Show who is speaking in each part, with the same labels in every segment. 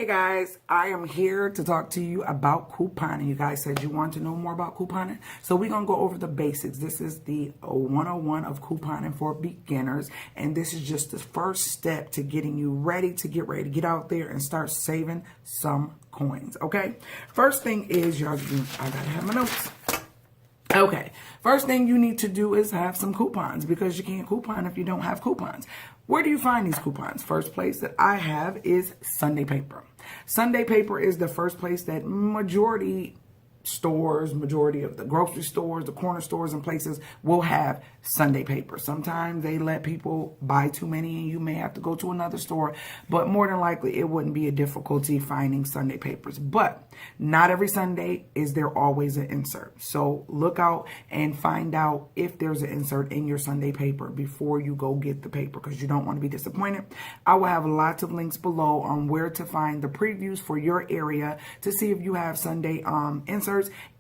Speaker 1: Hey guys, I am here to talk to you about couponing. You guys said you want to know more about couponing, so we're going to go over the basics. This is the 101 of couponing for beginners, and this is just the first step to getting you ready to get out there and start saving some coins, okay? First thing is, I gotta have my notes. Okay, first thing you need to do is have some coupons, because you can't coupon if you don't have coupons. Where do you find these coupons? First place that I have is Sunday Paper. Sunday Paper is the first place that majority of the grocery stores, the corner stores and places will have Sunday Paper. Sometimes they let people buy too many and you may have to go to another store, but more than likely it wouldn't be a difficulty finding Sunday Papers. But not every Sunday is there always an insert. So look out and find out if there's an insert in your Sunday Paper before you go get the paper, because you don't want to be disappointed. I will have lots of links below on where to find the previews for your area to see if you have Sunday inserts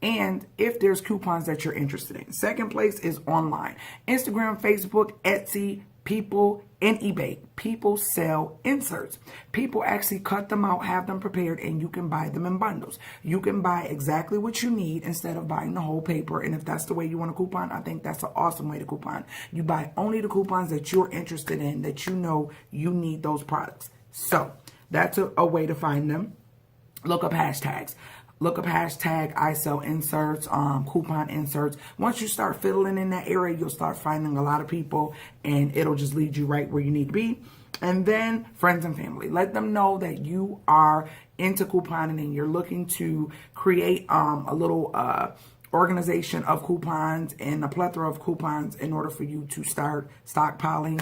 Speaker 1: and if there's coupons that you're interested in. Second place is online. Instagram, Facebook, Etsy, people, and eBay. People sell inserts. People actually cut them out, have them prepared, and you can buy them in bundles. You can buy exactly what you need instead of buying the whole paper. And if that's the way you want to coupon, I think that's an awesome way to coupon. You buy only the coupons that you're interested in, that you know you need those products. So that's a way to find them. Look up hashtags. Look up hashtag I sell inserts, coupon inserts. Once you start fiddling in that area, you'll start finding a lot of people and it'll just lead you right where you need to be. And then friends and family, let them know that you are into couponing and you're looking to create a little organization of coupons and a plethora of coupons in order for you to start stockpiling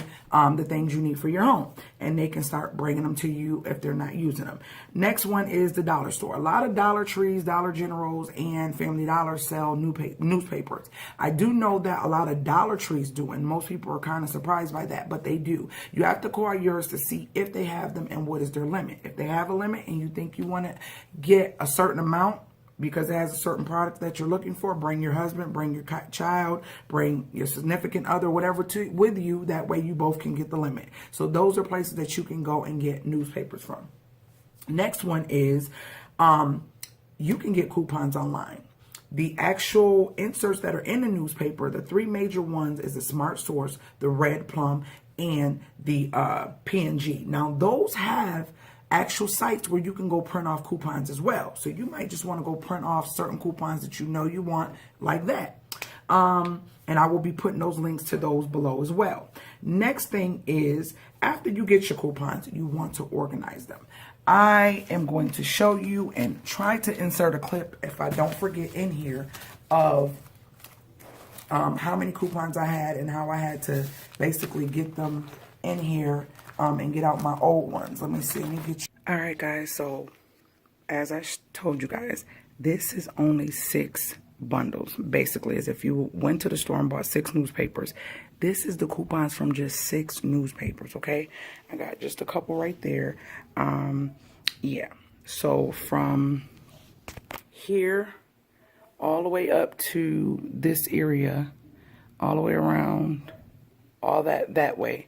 Speaker 1: the things you need for your home, and they can start bringing them to you if they're not using them. Next one is the dollar store. A lot of Dollar Trees, Dollar Generals, and Family Dollar sell newspapers. I do know that a lot of Dollar Trees do, and most people are kind of surprised by that, but they do. You have to call yours to see if they have them and what is their limit. If they have a limit and you think you want to get a certain amount, because it has a certain product that you're looking for, bring your husband, bring your child, bring your significant other, whatever, with you. That way you both can get the limit. So those are places that you can go and get newspapers from. Next one is you can get coupons online. The actual inserts that are in the newspaper, the three major ones is the Smart Source, the Red Plum, and the P&G. Now those have actual sites where you can go print off coupons as well. So you might just want to go print off certain coupons that you know you want, like that. And I will be putting those links to those below as well. Next thing is, after you get your coupons, you want to organize them. I am going to show you and try to insert a clip, if I don't forget, in here of how many coupons I had and how I had to basically get them in here and get out my old ones. Let me see. Let me get you. All right, guys. So as I told you guys, this is only 6 bundles. Basically, as if you went to the store and bought 6 newspapers. This is the coupons from just 6 newspapers, okay? I got just a couple right there. Yeah. So from here all the way up to this area, all the way around, all that way,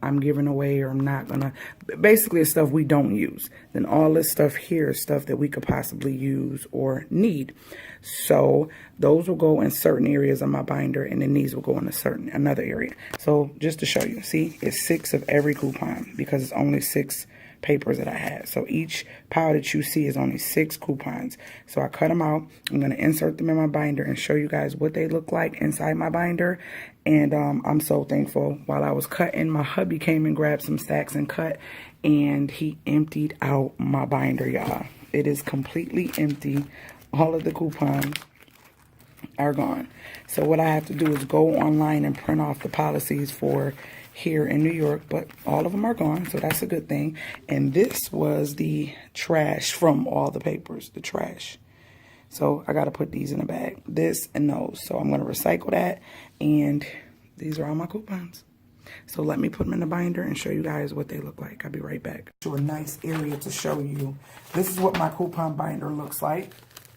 Speaker 1: I'm giving away, or I'm not gonna. Basically, it's stuff we don't use. Then all this stuff here is stuff that we could possibly use or need. So those will go in certain areas of my binder, and then these will go in another area. So just to show you, see, it's 6 of every coupon, because it's only 6 papers that I had. So each pile that you see is only 6 coupons. So I cut them out. I'm going to insert them in my binder and show you guys what they look like inside my binder. And I'm so thankful. While I was cutting, my hubby came and grabbed some stacks and cut, and he emptied out my binder, y'all. It is completely empty. All of the coupons are gone. So what I have to do is go online and print off the policies for here in New York, but all of them are gone, so that's a good thing. And this was the trash from all the papers, the trash. So I got to put these in a bag, this and those. So I'm going to recycle that, and these are all my coupons. So let me put them in the binder and show you guys what they look like. I'll be right back. To a nice area to show you. This is what my coupon binder looks like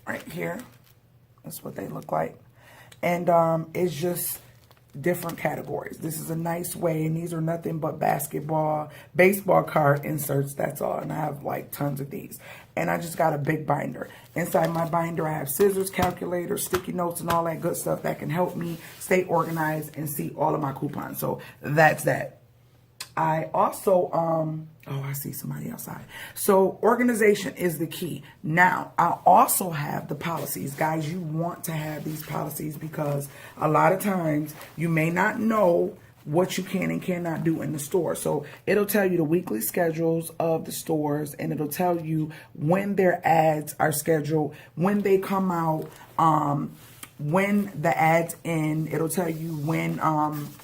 Speaker 1: right here. That's what they look like. And it's just different categories. This is a nice way, and these are nothing but baseball card inserts, that's all. And I have like tons of these. And I just got a big binder. Inside my binder, I have scissors, calculators, sticky notes, and all that good stuff that can help me stay organized and see all of my coupons. So that's that. I also, oh, I see somebody outside. So organization is the key. Now, I also have the policies. Guys, you want to have these policies because a lot of times you may not know what you can and cannot do in the store. So it'll tell you the weekly schedules of the stores, and it'll tell you when their ads are scheduled, when they come out, when the ads end. It'll tell you when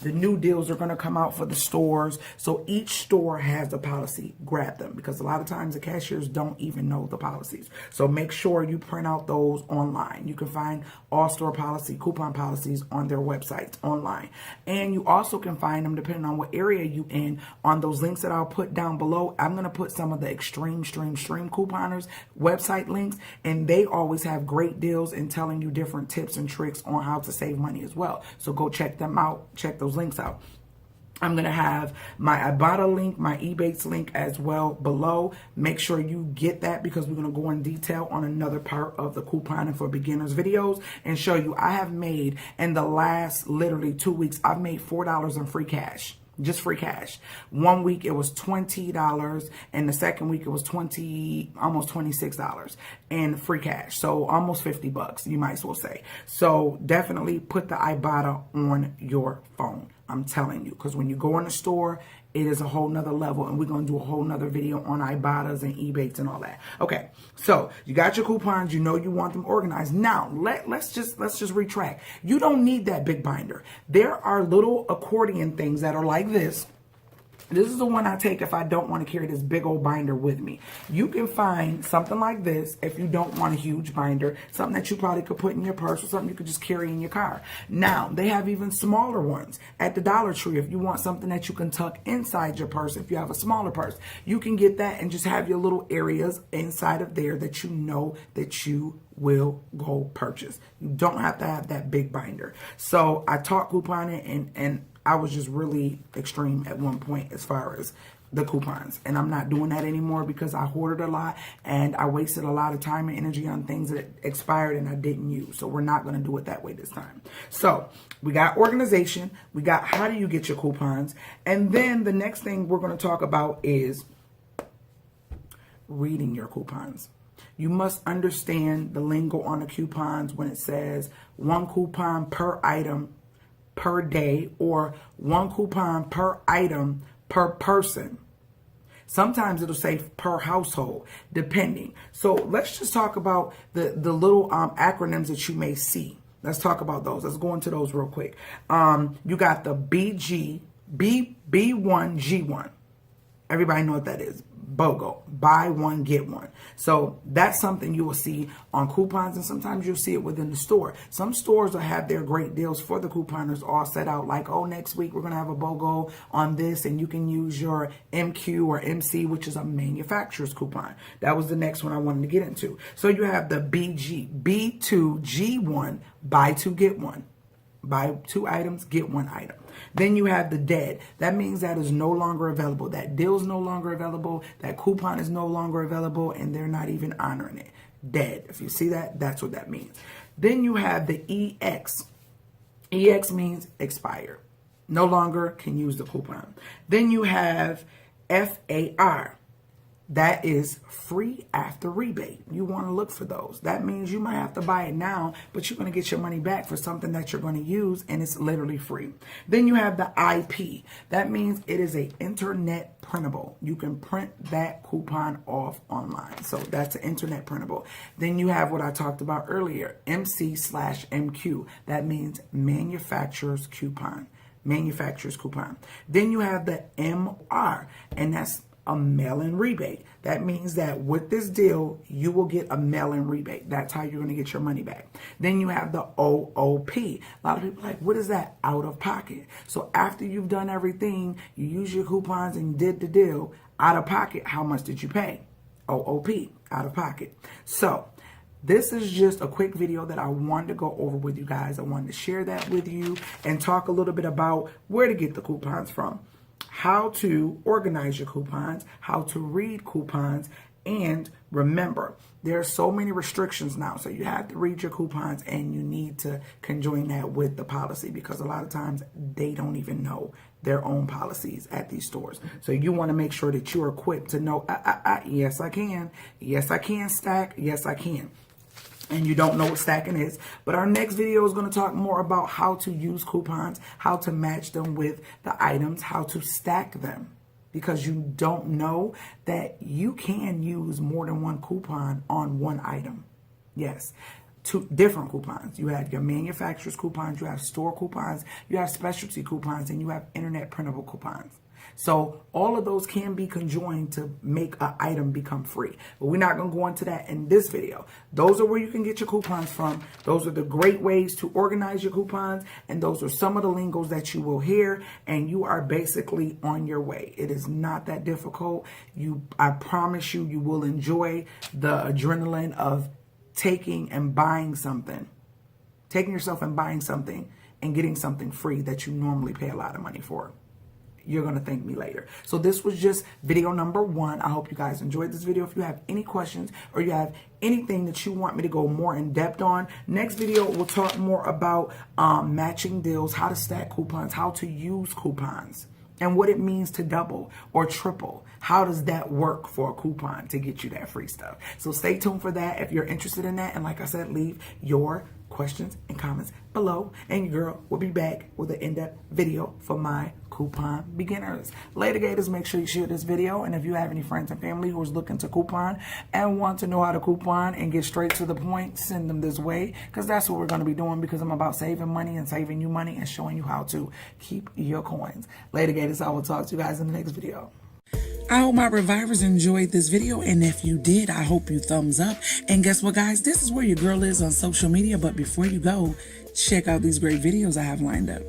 Speaker 1: the new deals are going to come out for the stores. So each store has a policy. Grab them, because a lot of times the cashiers don't even know the policies. So make sure you print out those online. You can find all store policy, coupon policies on their websites online. And you also can find them, depending on what area you in, on those links that I'll put down below. I'm going to put some of the extreme couponers website links, and they always have great deals and telling you different tips and tricks on how to save money as well. So go check them out. Check those links out. I'm going to have my IBOTTA link, my EBATES link as well below. Make sure you get that, because we're going to go in detail on another part of the couponing for beginners videos and show you. I have made, in the last literally 2 weeks, I've made $4 in free cash. Just free cash. 1 week it was $20, and the second week it was almost $26 in free cash. So almost 50 bucks, you might as well say. So definitely put the IBOTTA on your phone. I'm telling you, because when you go in the store, it is a whole nother level, and we're going to do a whole nother video on IBOTTAs and EBATES and all that. Okay, so you got your coupons. You know you want them organized. Now, let's just retract. You don't need that big binder. There are little accordion things that are like this. This is the one I take if I don't want to carry this big old binder with me. You can find something like this if you don't want a huge binder, something that you probably could put in your purse, or something you could just carry in your car. Now, they have even smaller ones at the Dollar Tree. If you want something that you can tuck inside your purse, if you have a smaller purse, you can get that and just have your little areas inside of there that you know that you will go purchase. You don't have to have that big binder. So I taught couponing, and I was just really extreme at one point as far as the coupons. And I'm not doing that anymore, because I hoarded a lot and I wasted a lot of time and energy on things that expired and I didn't use. So we're not going to do it that way this time. So we got organization. We got how do you get your coupons. And then the next thing we're going to talk about is reading your coupons. You must understand the lingo on the coupons when it says 1 coupon per item per day, or 1 coupon per item per person. Sometimes it'll say per household, depending. So let's just talk about the little acronyms that you may see. Let's talk about those. Let's go into those real quick. You got the B1G1. Everybody know what that is. BOGO, buy one, get one. So that's something you will see on coupons, and sometimes you'll see it within the store. Some stores will have their great deals for the couponers all set out, like, oh, next week we're going to have a BOGO on this, and you can use your MQ or MC, which is a manufacturer's coupon. That was the next one I wanted to get into. So you have the B2G1, buy two, get one. Buy 2 items, get 1 item. Then you have the dead. That means that is no longer available. That deal is no longer available. That coupon is no longer available, and they're not even honoring it. Dead. If you see that, that's what that means. Then you have the EX. EX means expired. No longer can use the coupon. Then you have FAR. That is free after rebate. You want to look for those. That means you might have to buy it now, but you're going to get your money back for something that you're going to use, and it's literally free. Then you have the IP. That means it is an internet printable. You can print that coupon off online. So that's an internet printable. Then you have what I talked about earlier, MC/MQ. That means manufacturer's coupon. Manufacturer's coupon. Then you have the MR, and that's a mail-in rebate. That means that with this deal, you will get a mail-in rebate. That's how you're going to get your money back. Then you have the OOP. A lot of people are like, what is that? Out of pocket. So after you've done everything, you use your coupons and did the deal, out of pocket, how much did you pay? OOP, out of pocket. So this is just a quick video that I wanted to go over with you guys. I wanted to share that with you and talk a little bit about where to get the coupons from, how to organize your coupons, how to read coupons, and remember, there are so many restrictions now, so you have to read your coupons and you need to conjoin that with the policy, because a lot of times they don't even know their own policies at these stores. So you want to make sure that you're equipped to know, yes, I can. Yes, I can stack. Yes, I can. And you don't know what stacking is. But our next video is going to talk more about how to use coupons, how to match them with the items, how to stack them. Because you don't know that you can use more than one coupon on one item. Yes, 2 different coupons. You have your manufacturer's coupons, you have store coupons, you have specialty coupons, and you have internet printable coupons. So all of those can be conjoined to make an item become free. But we're not going to go into that in this video. Those are where you can get your coupons from. Those are the great ways to organize your coupons. And those are some of the lingos that you will hear. And you are basically on your way. It is not that difficult. I promise you, you will enjoy the adrenaline of taking and buying something. Taking yourself and buying something and getting something free that you normally pay a lot of money for. You're going to thank me later. So this was just video number 1. I hope you guys enjoyed this video. If you have any questions or you have anything that you want me to go more in depth on, next video we'll talk more about matching deals, how to stack coupons, how to use coupons, and what it means to double or triple. How does that work for a coupon to get you that free stuff? So stay tuned for that if you're interested in that. And like I said, leave your questions and comments below, and your girl will be back with an in-depth video for my coupon beginners. Later, Gators, make sure you share this video, and if you have any friends and family who is looking to coupon and want to know how to coupon and get straight to the point, send them this way, because that's what we're going to be doing, because I'm about saving money and saving you money and showing you how to keep your coins. Later, Gators, I will talk to you guys in the next video. I hope my revivers enjoyed this video, and if you did, I hope you thumbs up. And guess what, guys? This is where your girl is on social media, but before you go, check out these great videos I have lined up.